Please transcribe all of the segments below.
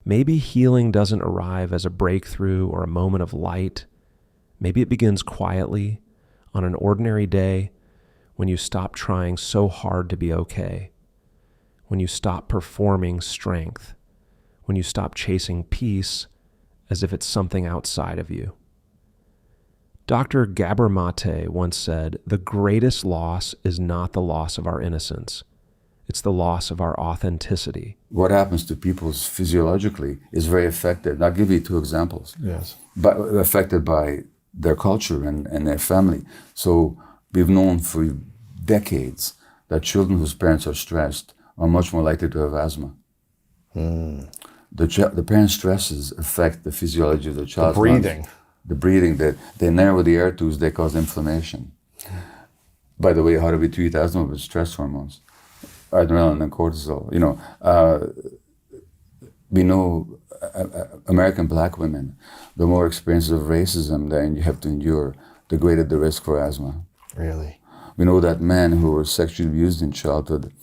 Maybe healing doesn't arrive as a breakthrough or a moment of light. Maybe it begins quietly on an ordinary day when you stop trying so hard to be okay, when you stop performing strength, when you stop chasing peace as if it's something outside of you. Dr. Gabor Maté once said, "The greatest loss is not the loss of our innocence. It's the loss of our authenticity." What happens to people physiologically is very affected. I'll give you two examples. Yes. But affected by their culture and their family. So we've known for decades that children whose parents are stressed are much more likely to have asthma. The parents' stresses affect the physiology of the child's Breathing. lungs. The breathing, they narrow the air tubes, they cause inflammation. By the way, how do we treat asthma? With stress hormones, adrenaline and cortisol. We know American black women, the more experiences of racism that you have to endure, the greater the risk for asthma. Really? We know that men who were sexually abused in childhood,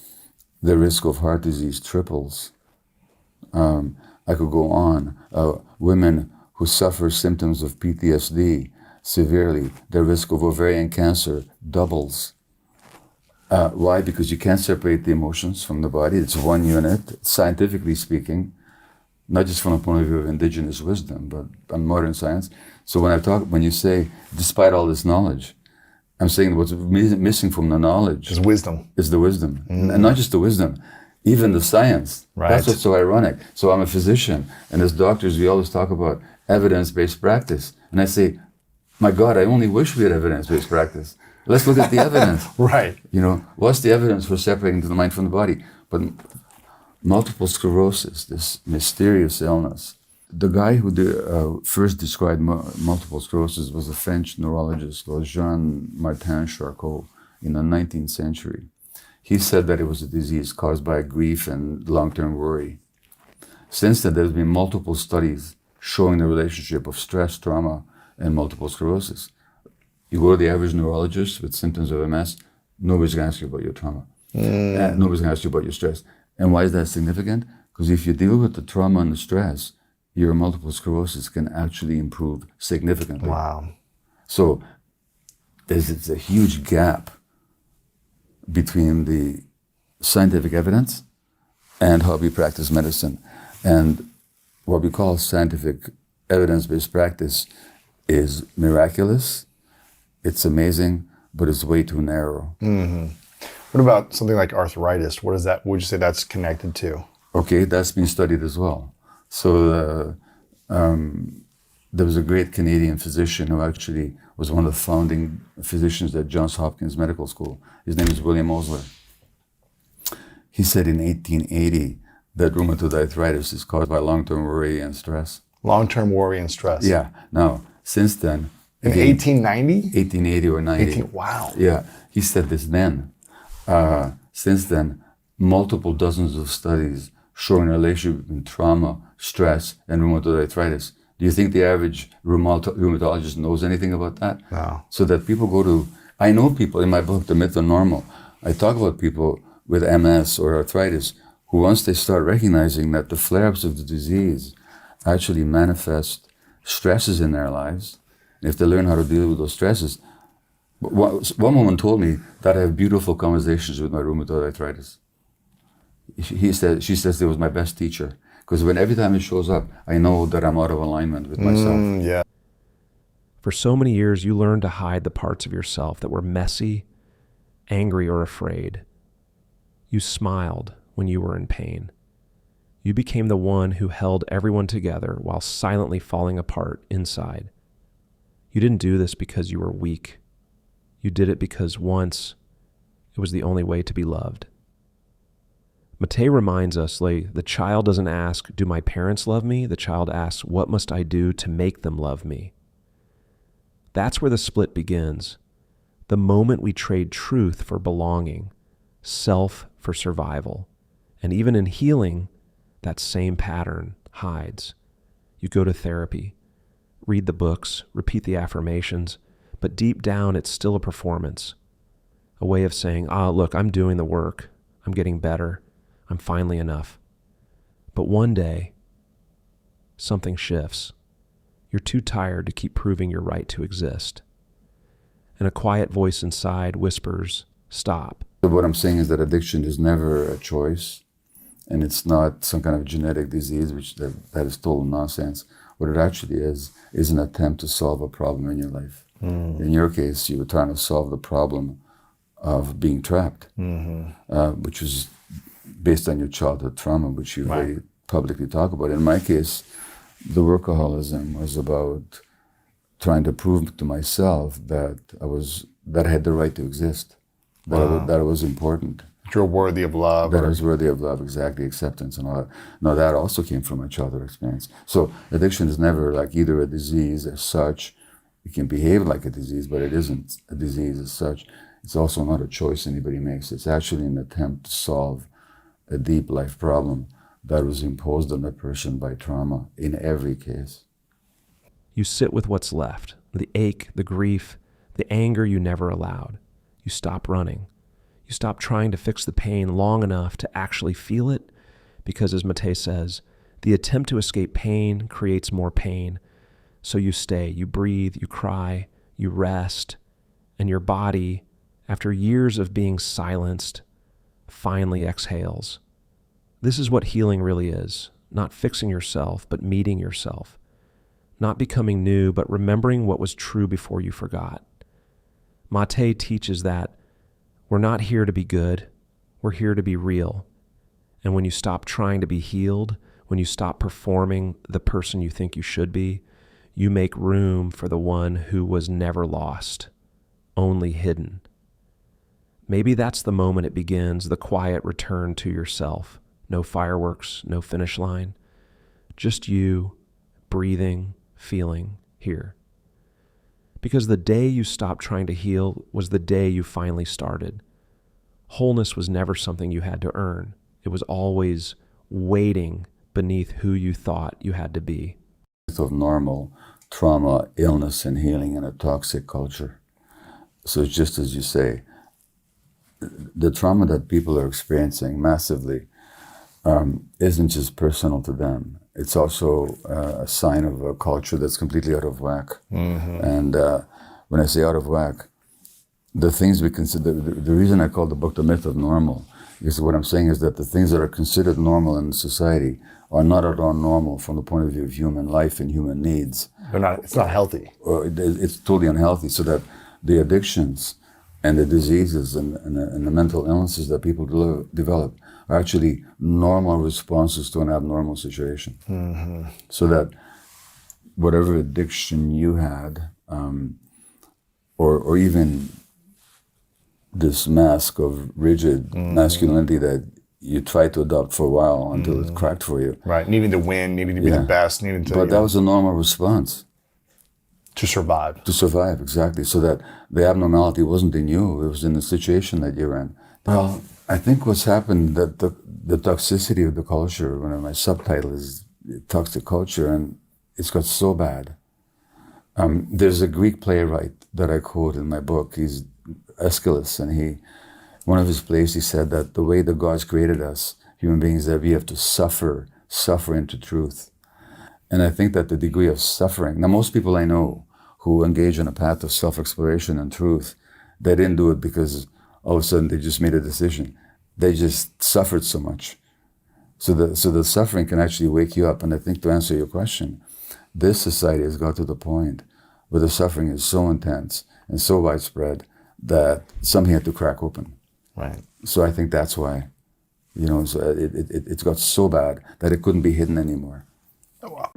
the risk of heart disease triples. I could go on. Women who suffer symptoms of PTSD severely, the risk of ovarian cancer doubles. Why? Because you can't separate the emotions from the body. It's one unit, scientifically speaking, not just from the point of view of indigenous wisdom, but on modern science. So when you say, despite all this knowledge, I'm saying what's missing from the knowledge Is wisdom. is the wisdom. And not just the wisdom, even the science. Right. That's what's so ironic. So I'm a physician, and as doctors, we always talk about evidence-based practice. And I say, my God, I only wish we had evidence-based practice. Let's look at the evidence. Right. What's the evidence for separating the mind from the body? But multiple sclerosis, this mysterious illness. The guy who first described multiple sclerosis was a French neurologist called Jean Martin Charcot in the 19th century. He said that it was a disease caused by grief and long-term worry. Since then, there's been multiple studies showing the relationship of stress, trauma, and multiple sclerosis. You go to the average neurologist with symptoms of MS, nobody's going to ask you about your trauma. Nobody's going to ask you about your stress. And why is that significant? Because if you deal with the trauma and the stress, your multiple sclerosis can actually improve significantly. Wow. So there's a huge gap between the scientific evidence and how we practice medicine. And what we call scientific evidence-based practice is miraculous, it's amazing, but it's way too narrow. Mm-hmm. What about something like arthritis? What would you say that's connected to? Okay, that's been studied as well. So there was a great Canadian physician who actually was one of the founding physicians at Johns Hopkins Medical School. His name is William Osler. He said in 1880 that rheumatoid arthritis is caused by long-term worry and stress. Long-term worry and stress. Yeah. Now, since then... In 1890? 1880 or 90. Wow. Yeah. He said this then. Since then, multiple dozens of studies showing a relationship between trauma, stress, and rheumatoid arthritis. Do you think the average rheumatologist knows anything about that? No. So that people go to... I know people in my book, The Myth and Normal. I talk about people with MS or arthritis who, once they start recognizing that the flare-ups of the disease actually manifest stresses in their lives, and if they learn how to deal with those stresses... One woman told me that I have beautiful conversations with my rheumatoid arthritis. She says it was my best teacher, because every time it shows up, I know that I'm out of alignment with myself. Yeah. For so many years, you learned to hide the parts of yourself that were messy, angry, or afraid. You smiled when you were in pain. You became the one who held everyone together while silently falling apart inside. You didn't do this because you were weak. You did it because once it was the only way to be loved. Maté reminds us, the child doesn't ask, do my parents love me? The child asks, what must I do to make them love me? That's where the split begins. The moment we trade truth for belonging, self for survival. And even in healing, that same pattern hides. You go to therapy, read the books, repeat the affirmations, but deep down it's still a performance, a way of saying, look, I'm doing the work, I'm getting better, I'm finally enough. But one day, something shifts. You're too tired to keep proving your right to exist. And a quiet voice inside whispers, stop. So what I'm saying is that addiction is never a choice, and it's not some kind of genetic disease, which that is total nonsense. What it actually is an attempt to solve a problem in your life. In your case, you were trying to solve the problem of being trapped, which was based on your childhood trauma, which you very publicly talk about. In my case, the workaholism was about trying to prove to myself that I had the right to exist, that I was important. You're worthy of love. That I was worthy of love, exactly, acceptance and all that. No, that also came from my childhood experience. So addiction is never like either a disease as such. It can behave like a disease, but it isn't a disease as such. It's also not a choice anybody makes. It's actually an attempt to solve a deep life problem that was imposed on a person by trauma in every case. You sit with what's left, the ache, the grief, the anger you never allowed. You stop running. You stop trying to fix the pain long enough to actually feel it, because as Maté says, the attempt to escape pain creates more pain. So you stay, you breathe, you cry, you rest, and your body, after years of being silenced, finally exhales. This is what healing really is, not fixing yourself, but meeting yourself. Not becoming new, but remembering what was true before you forgot. Maté teaches that we're not here to be good, we're here to be real. And when you stop trying to be healed, when you stop performing the person you think you should be, you make room for the one who was never lost, only hidden. Maybe that's the moment it begins, the quiet return to yourself. No fireworks, no finish line. Just you, breathing, feeling, here. Because the day you stopped trying to heal was the day you finally started. Wholeness was never something you had to earn. It was always waiting beneath who you thought you had to be. Of normal trauma, illness, and healing in a toxic culture. So it's just as you say, the trauma that people are experiencing massively isn't just personal to them. It's also a sign of a culture that's completely out of whack. And when I say out of whack, the things we consider, the reason I call the book The Myth of Normal, is what I'm saying is that the things that are considered normal in society are not at all normal from the point of view of human life and human needs. It's not healthy. Or it's totally unhealthy, so that the addictions and the diseases and the mental illnesses that people develop are actually normal responses to an abnormal situation. So that whatever addiction you had, or even this mask of rigid masculinity that you tried to adopt for a while until it cracked for you. Right, needing to win, needing to be the best, needing to... But that was a normal response. To survive. To survive, exactly. So that the abnormality wasn't in you, it was in the situation that you're in. Well, I think what's happened, that the toxicity of the culture, one of my subtitle is Toxic Culture, and it's got so bad. There's a Greek playwright that I quote in my book, he's Aeschylus, and one of his plays, he said that the way the gods created us, human beings, that we have to suffer into truth. And I think that the degree of suffering, now most people I know who engage in a path of self-exploration and truth, they didn't do it because all of a sudden they just made a decision. They just suffered so much. So the suffering can actually wake you up. And I think to answer your question, this society has got to the point where the suffering is so intense and so widespread that something had to crack open. Right. So I think that's why, so it got so bad that it couldn't be hidden anymore. Oh, wow.